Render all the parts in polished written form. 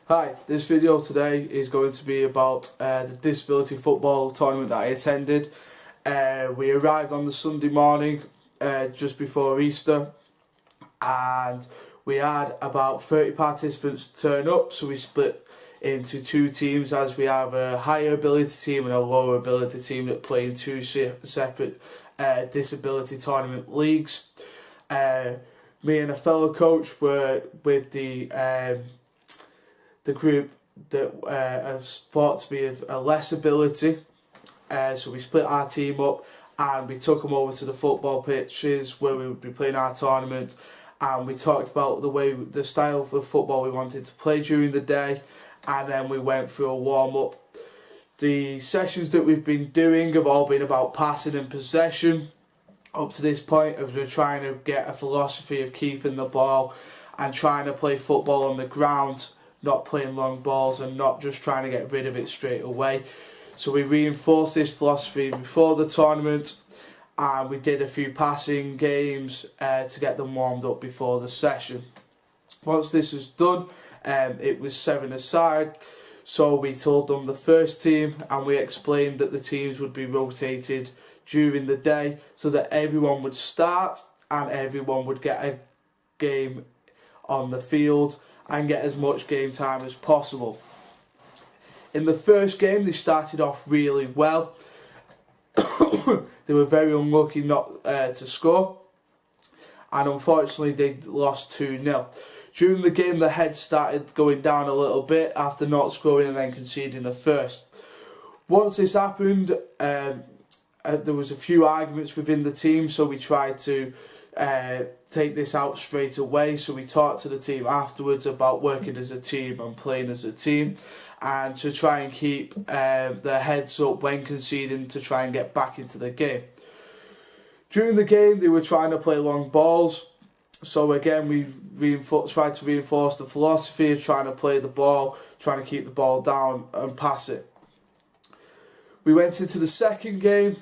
Hi, this video today is going to be about the disability football tournament that I attended. We arrived on the Sunday morning just before Easter, and we had about 30 participants turn up, so we split into two teams, as we have a higher ability team and a lower ability team that play in two separate disability tournament leagues. Me and a fellow coach were with the group that is thought to be of a less ability, so we split our team up and we took them over to the football pitches where we would be playing our tournament, and we talked about the style of football we wanted to play during the day, and then we went through a warm-up. The sessions that we've been doing have all been about passing and possession up to this point, as we're trying to get a philosophy of keeping the ball and trying to play football on the ground, not playing long balls and not just trying to get rid of it straight away. So we reinforced this philosophy before the tournament, and we did a few passing games to get them warmed up before the session. Once this was done, it was 7-a-side, so we told them the first team, and we explained that the teams would be rotated during the day so that everyone would start and everyone would get a game on the field and get as much game time as possible. In the first game, they started off really well. They were very unlucky not to score, and unfortunately they lost 2-0. During the game, the heads started going down a little bit after not scoring and then conceding a first. Once this happened, there was a few arguments within the team, so we tried to take this out straight away. So we talked to the team afterwards about working as a team and playing as a team, and to try and keep their heads up when conceding to try and get back into the game. During the game, they were trying to play long balls, so again we tried to reinforce the philosophy of trying to play the ball, trying to keep the ball down and pass it. We went into the second game.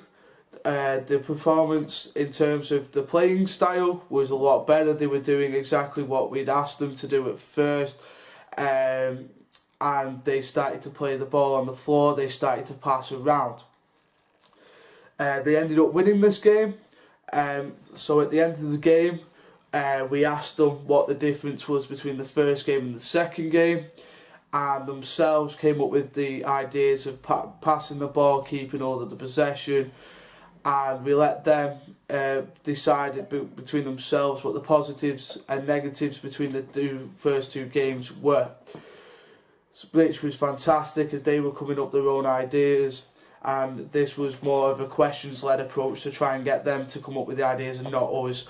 The performance in terms of the playing style was a lot better. They were doing exactly what we'd asked them to do at first, and they started to play the ball on the floor. They started to pass around. They ended up winning this game. So at the end of the game, we asked them what the difference was between the first game and the second game, and themselves came up with the ideas of passing the ball, keeping hold of the possession, and we let them decide between themselves what the positives and negatives between the first two games were, which was fantastic, as they were coming up with their own ideas, and this was more of a questions-led approach to try and get them to come up with the ideas and not always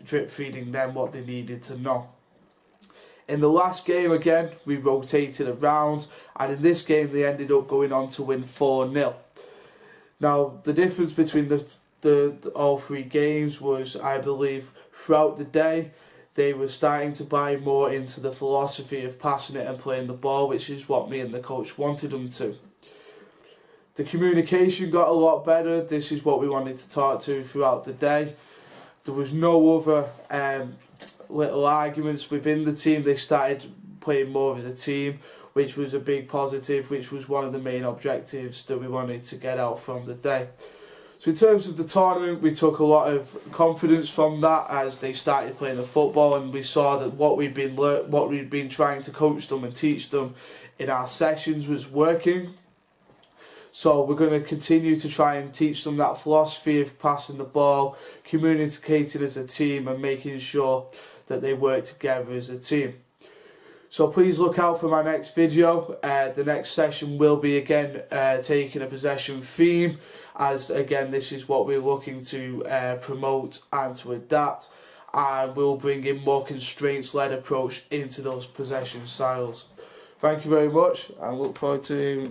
drip feeding them what they needed to know. In the last game, again, we rotated around, and in this game they ended up going on to win 4-0. Now, the difference between all three games was, I believe, throughout the day, they were starting to buy more into the philosophy of passing it and playing the ball, which is what me and the coach wanted them to. The communication got a lot better. This is what we wanted to talk to throughout the day. There was no other little arguments within the team. They started playing more as a team, which was a big positive, which was one of the main objectives that we wanted to get out from the day. So in terms of the tournament, we took a lot of confidence from that as they started playing the football, and we saw that what we'd been trying to coach them and teach them in our sessions was working. So we're going to continue to try and teach them that philosophy of passing the ball, communicating as a team, and making sure that they work together as a team. So please look out for my next video. The next session will be again taking a possession theme, as again this is what we're looking to promote and to adapt, and we'll bring in more constraints-led approach into those possession styles. Thank you very much, and look forward to